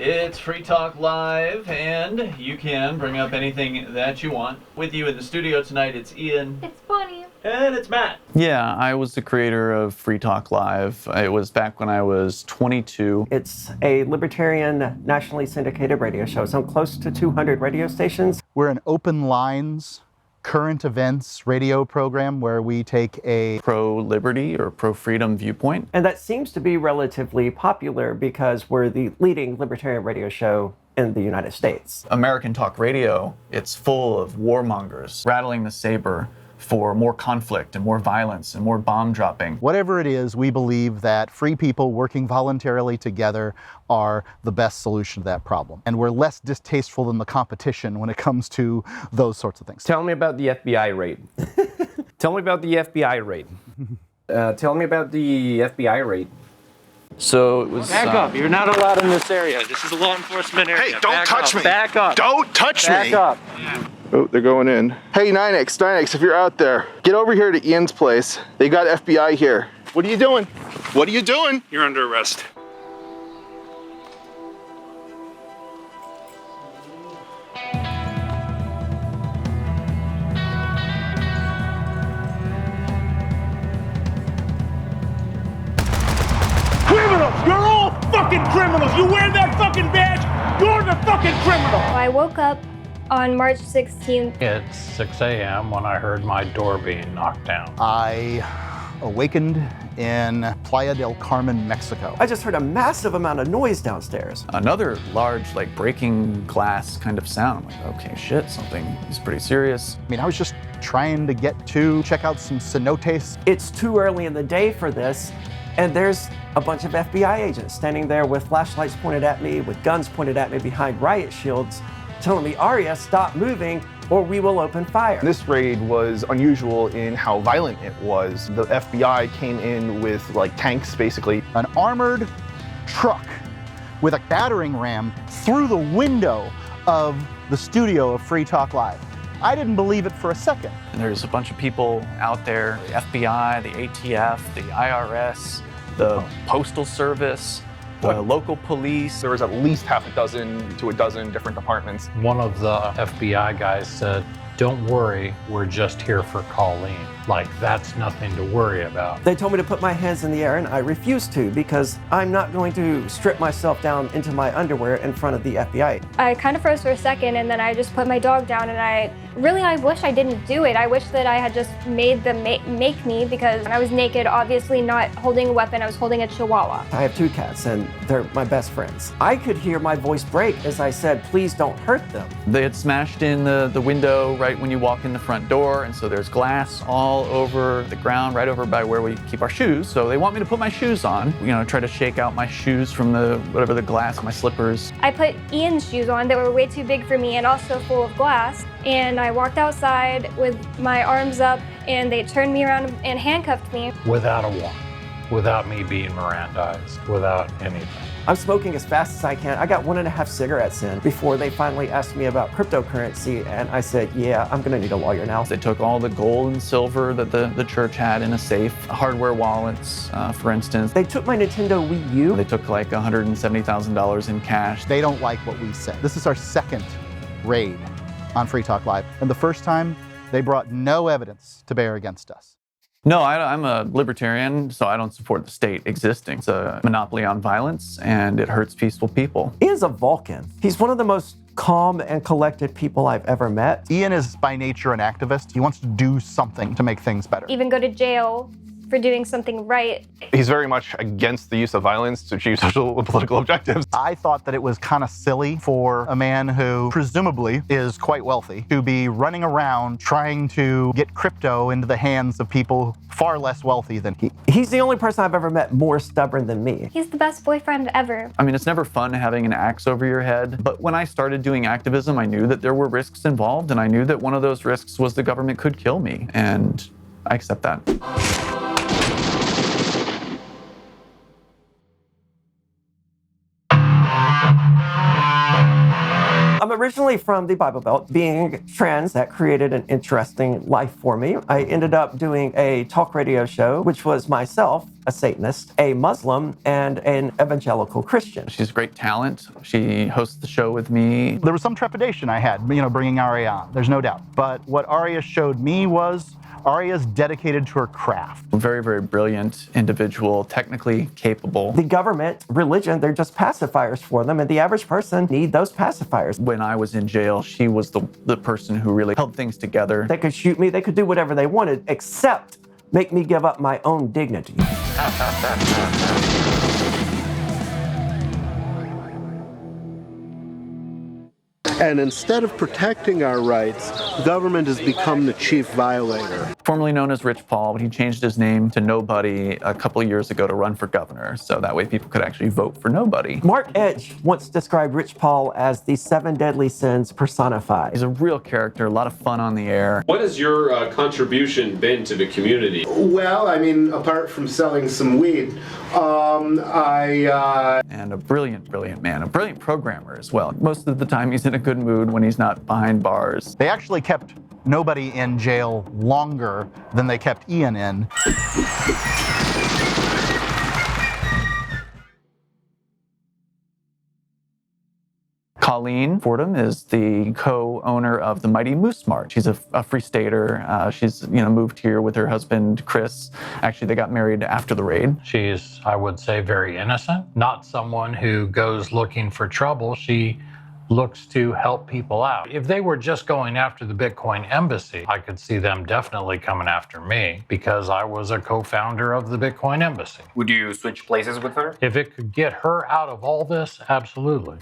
It's Free Talk Live, and you can bring up anything that you want. With you in the studio tonight, it's Ian. It's Bonnie. And it's Matt. Yeah, I was the creator of Free Talk Live. It was back when I was 22. It's a libertarian, nationally syndicated radio show. It's on close to 200 radio stations. We're an open lines, current events radio program where we take a Pro-liberty or pro-freedom viewpoint. And that seems to be relatively popular because we're the leading libertarian radio show in the United States. American talk radio, it's full of warmongers rattling the saber for more conflict and more violence and more bomb dropping. Whatever it is, we believe that free people working voluntarily together are the best solution to that problem. And we're less distasteful than the competition when it comes to those sorts of things. Tell me about the FBI raid. Tell me about the FBI raid. Tell me about the FBI raid. So it was... Back up. You're not allowed in this area. This is a law enforcement area. Hey, don't touch me. Back up. Don't touch me. Back up. Oh, they're going in. Hey, 9X, if you're out there, get over here to Ian's place. They got FBI here. What are you doing? What are you doing? You're under arrest. Criminals! You're all fucking criminals! You wear that fucking badge, you're the fucking criminal! I woke up on March 16th. It's 6 a.m. when I heard my door being knocked down. I awakened in Playa del Carmen, Mexico. I just heard a massive amount of noise downstairs. Another large, breaking glass kind of sound. Okay, shit, something is pretty serious. I mean, I was just trying to get to check out some cenotes. It's too early in the day for this, and there's a bunch of FBI agents standing there with flashlights pointed at me, with guns pointed at me behind riot shields, telling me, Aria, stop moving or we will open fire. This raid was unusual in how violent it was. The FBI came in with tanks, basically. An armored truck with a battering ram through the window of the studio of Free Talk Live. I didn't believe it for a second. And there's a bunch of people out there, the FBI, the ATF, the IRS, the Postal Service, the local police. There was at least half a dozen to a dozen different departments. One of the FBI guys said, "Don't worry, we're just here for Colleen." That's nothing to worry about. They told me to put my hands in the air, and I refused to because I'm not going to strip myself down into my underwear in front of the FBI. I kind of froze for a second, and then I just put my dog down, and I wish I didn't do it. I wish that I had just made them make me, because I was naked, obviously not holding a weapon. I was holding a chihuahua. I have two cats, and they're my best friends. I could hear my voice break as I said, please don't hurt them. They had smashed in the window right when you walk in the front door, and so there's glass all over the ground, right over by where we keep our shoes. So they want me to put my shoes on, try to shake out my shoes from the glass, my slippers. I put Ian's shoes on that were way too big for me and also full of glass. And I walked outside with my arms up, and they turned me around and handcuffed me. Without a warrant, without me being Mirandized, without anything. I'm smoking as fast as I can. I got 1.5 cigarettes in before they finally asked me about cryptocurrency, and I said, yeah, I'm gonna need a lawyer now. They took all the gold and silver that the church had in a safe, hardware wallets, for instance. They took my Nintendo Wii U. They took $170,000 in cash. They don't like what we said. This is our second raid on Free Talk Live. And the first time, they brought no evidence to bear against us. No, I'm a libertarian, so I don't support the state existing. It's a monopoly on violence, and it hurts peaceful people. Ian's a Vulcan. He's one of the most calm and collected people I've ever met. Ian is by nature an activist. He wants to do something to make things better. Even go to jail for doing something right. He's very much against the use of violence to achieve social and political objectives. I thought that it was kind of silly for a man who presumably is quite wealthy to be running around trying to get crypto into the hands of people far less wealthy than he. He's the only person I've ever met more stubborn than me. He's the best boyfriend ever. I mean, it's never fun having an axe over your head, but when I started doing activism, I knew that there were risks involved, and I knew that one of those risks was the government could kill me, and I accept that. I'm originally from the Bible Belt. Being trans, that created an interesting life for me. I ended up doing a talk radio show, which was myself a Satanist, a Muslim, and an evangelical Christian. She's a great talent. She hosts the show with me. There was some trepidation I had, bringing Aria on. There's no doubt. But what Aria showed me was Aria's dedicated to her craft. Very, very brilliant individual, technically capable. The government, religion, they're just pacifiers for them, and the average person need those pacifiers. When I was in jail, she was the person who really held things together. They could shoot me, they could do whatever they wanted, except make me give up my own dignity. And instead of protecting our rights, the government has become the chief violator. Formerly known as Rich Paul, but he changed his name to Nobody a couple of years ago to run for governor, so that way people could actually vote for Nobody. Mark Edge once described Rich Paul as the 7 deadly sins personified. He's a real character, a lot of fun on the air. What has your contribution been to the community? Well, apart from selling some weed, And a brilliant, brilliant man, a brilliant programmer as well. Most of the time he's in a good mood when he's not behind bars. They actually kept Nobody in jail longer than they kept Ian in. Colleen Fordham is the co-owner of the Mighty Moose Mart. She's a free stater. She's moved here with her husband, Chris. Actually, they got married after the raid. She's, I would say, very innocent, not someone who goes looking for trouble. She looks to help people out. If they were just going after the Bitcoin Embassy, I could see them definitely coming after me because I was a co-founder of the Bitcoin Embassy. Would you switch places with her? If it could get her out of all this, absolutely.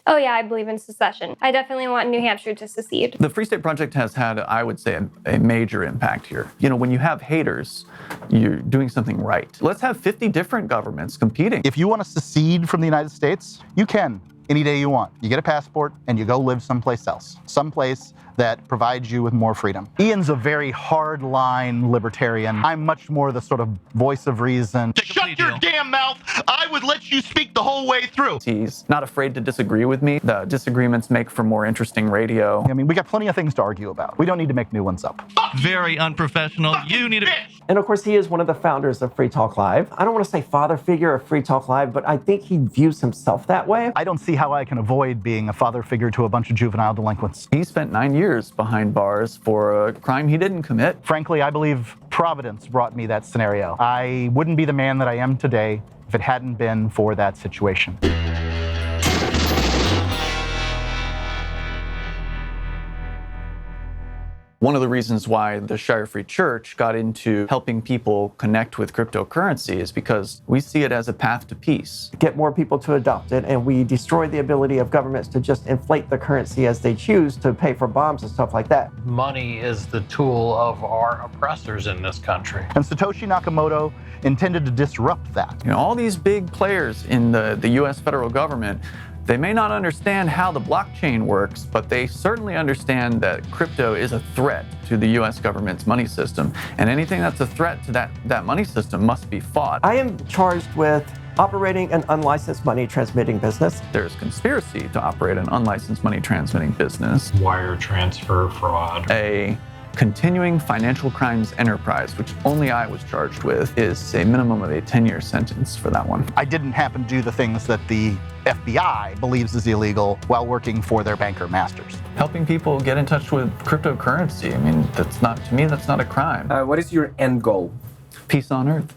Oh yeah, I believe in secession. I definitely want New Hampshire to secede. The Free State Project has had, I would say, a major impact here. When you have haters, you're doing something right. Let's have 50 different governments competing. If you want to secede from the United States, you can any day you want. You get a passport and you go live someplace else, someplace that provides you with more freedom. Ian's a very hard-line libertarian. I'm much more the sort of voice of reason. Shut your damn mouth! I would let you speak the whole way through. He's not afraid to disagree with me. The disagreements make for more interesting radio. We got plenty of things to argue about. We don't need to make new ones up. Very unprofessional. You need a bitch. And of course, he is one of the founders of Free Talk Live. I don't want to say father figure of Free Talk Live, but I think he views himself that way. I don't see how I can avoid being a father figure to a bunch of juvenile delinquents. He spent 9 years behind bars for a crime he didn't commit. Frankly, I believe Providence brought me that scenario. I wouldn't be the man that I am today if it hadn't been for that situation. One of the reasons why the Shire Free Church got into helping people connect with cryptocurrency is because we see it as a path to peace. Get more people to adopt it, and we destroy the ability of governments to just inflate the currency as they choose to pay for bombs and stuff like that. Money is the tool of our oppressors in this country. And Satoshi Nakamoto intended to disrupt that. All these big players in the US federal government, they may not understand how the blockchain works, but they certainly understand that crypto is a threat to the US government's money system. And anything that's a threat to that money system must be fought. I am charged with operating an unlicensed money transmitting business. There's conspiracy to operate an unlicensed money transmitting business. Wire transfer fraud. A continuing financial crimes enterprise, which only I was charged with, is a minimum of a 10-year sentence for that one. I didn't happen to do the things that the FBI believes is illegal while working for their banker masters. Helping people get in touch with cryptocurrency, to me, that's not a crime. What is your end goal? Peace on earth.